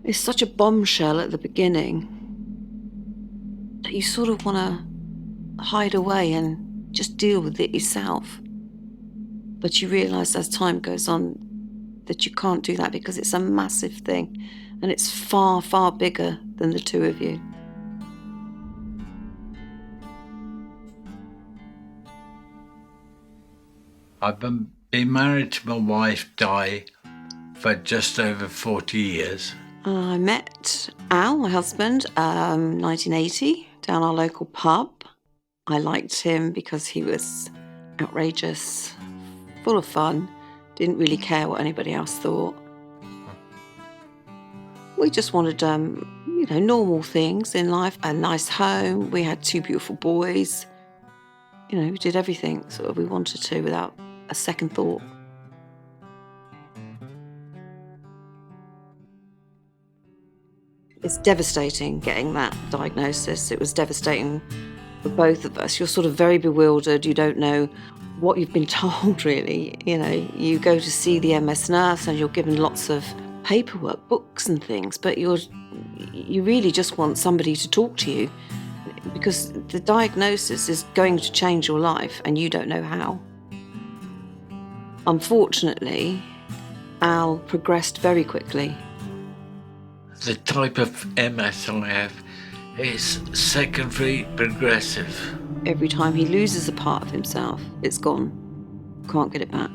It's such a bombshell at the beginning that you sort of want to hide away and just deal with it yourself. But you realise as time goes on that you can't do that because it's a massive thing and it's far, far bigger than the two of you. I've been married to my wife, Di, for just over 40 years. I met Al, my husband, 1980, down our local pub. I liked him because he was outrageous, full of fun, didn't really care what anybody else thought. We just wanted, normal things in life, a nice home. We had 2 beautiful boys. We did everything sort of we wanted to without a second thought. It's devastating getting that diagnosis. It was devastating for both of us. You're sort of very bewildered. You don't know what you've been told, really. You go to see the MS nurse and you're given lots of paperwork, books and things, but you really just want somebody to talk to you because the diagnosis is going to change your life and you don't know how. Unfortunately, Al progressed very quickly. The type of MS I have is secondary progressive. Every time he loses a part of himself, it's gone. Can't get it back.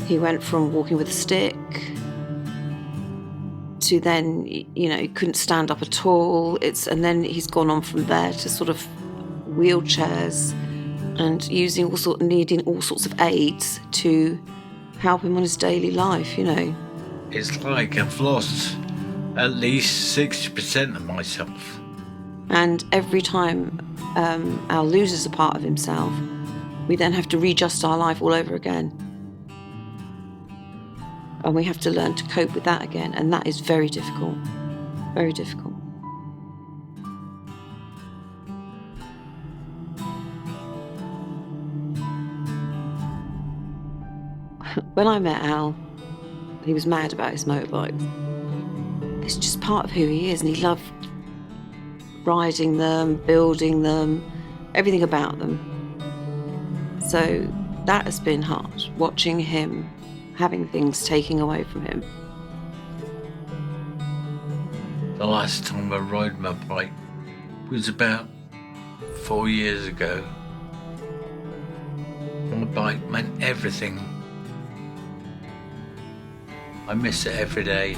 He went from walking with a stick to then, he couldn't stand up at all. And then he's gone on from there to sort of wheelchairs and needing all sorts of aids to help him on his daily life, It's like I've lost at least 60% of myself. And every time Al loses a part of himself, we then have to readjust our life all over again. And we have to learn to cope with that again. And that is very difficult. Very difficult. When I met Al, he was mad about his motorbike. It's just part of who he is, and he loved riding them, building them, everything about them. So that has been hard, watching him having things taken away from him. The last time I rode my bike was about 4 years ago. My bike meant everything. I miss it every day.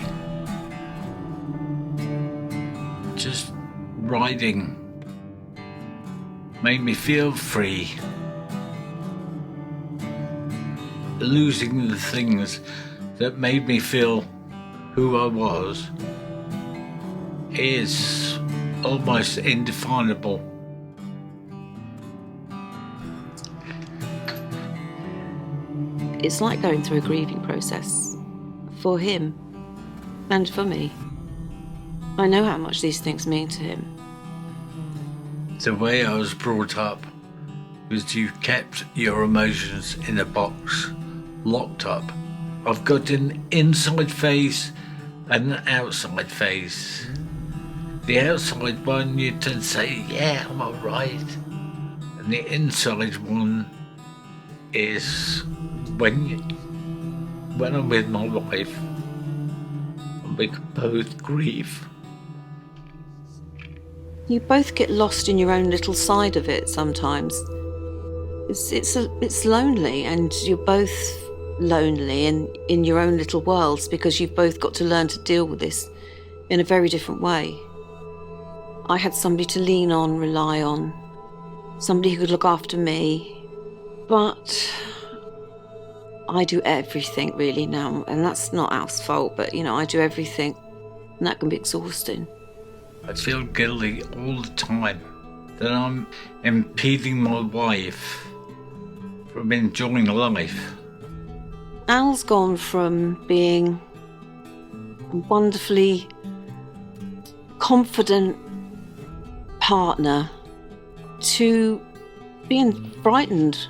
Just riding made me feel free. Losing the things that made me feel who I was is almost indefinable. It's like going through a grieving process for him and for me. I know how much these things mean to him. The way I was brought up was you kept your emotions in a box, locked up. I've got an inside phase and an outside phase. The outside one you tend to say, yeah, I'm all right. And the inside one is when I'm with my wife and we can both grieve. You both get lost in your own little side of it sometimes. It's lonely, and you're both lonely in your own little worlds because you've both got to learn to deal with this in a very different way. I had somebody to lean on, rely on, somebody who could look after me, but I do everything really now, and that's not Al's fault, but I do everything, and that can be exhausting. I feel guilty all the time that I'm impeding my wife from enjoying life. Al's gone from being a wonderfully confident partner to being frightened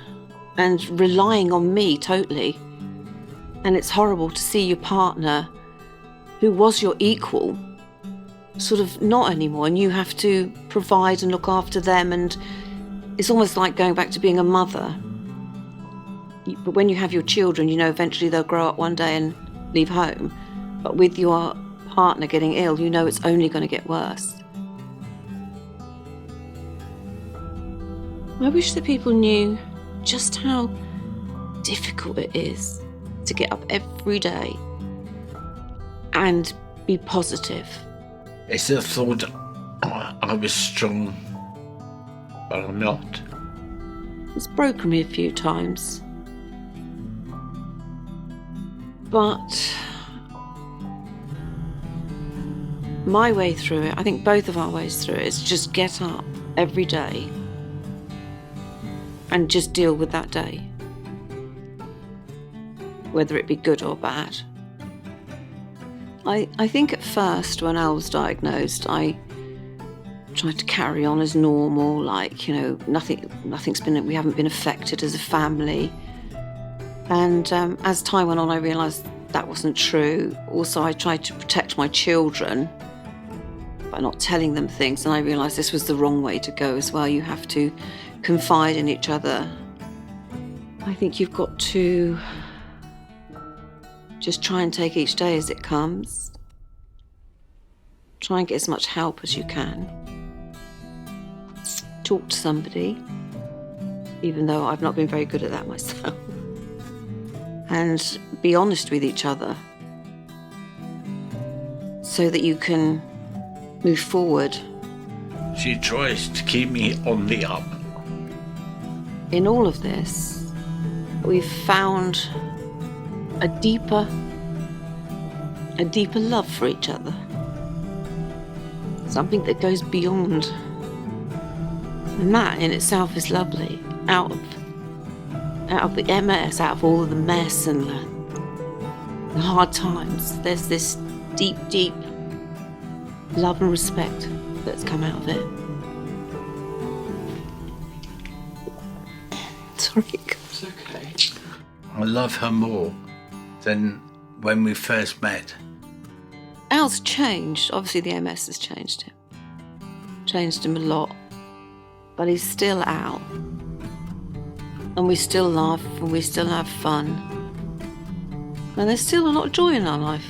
and relying on me totally. And it's horrible to see your partner who was your equal, sort of not anymore, and you have to provide and look after them, and it's almost like going back to being a mother. But when you have your children, you know eventually they'll grow up one day and leave home. But with your partner getting ill, you know it's only going to get worse. I wish that people knew just how difficult it is to get up every day and be positive. It's the thought I was strong, but I'm not. It's broken me a few times. But my way through it, I think both of our ways through it, is just get up every day and just deal with that day, whether it be good or bad. I think at first, when Al was diagnosed, I tried to carry on as normal, like, we haven't been affected as a family. And as time went on, I realised that wasn't true. Also, I tried to protect my children by not telling them things, and I realised this was the wrong way to go as well. You have to confide in each other. I think you've got to just try and take each day as it comes. Try and get as much help as you can. Talk to somebody, even though I've not been very good at that myself. And be honest with each other so that you can move forward. She tries to keep me on the up. In all of this, we've found a deeper love for each other. Something that goes beyond. And that in itself is lovely. Out of the MS, out of all of the mess and the hard times, there's this deep, deep love and respect that's come out of it. Sorry. It's okay. I love her more than when we first met. Al's changed. Obviously the MS has changed him. Changed him a lot. But he's still Al. And we still laugh and we still have fun. And there's still a lot of joy in our life.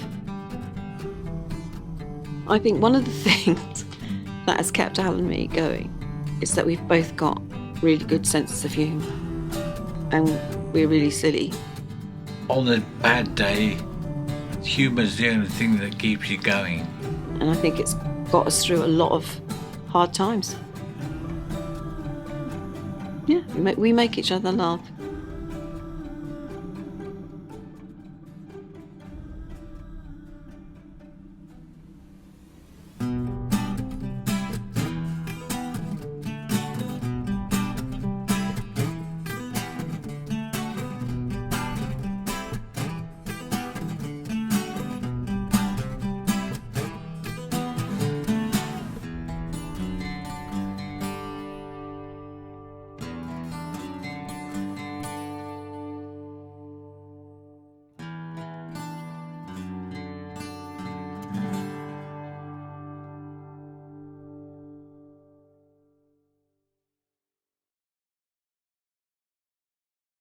I think one of the things that has kept Al and me going is that we've both got really good senses of humour. And we're really silly. On a bad day, humour's the only thing that keeps you going. And I think it's got us through a lot of hard times. Yeah, we make each other laugh.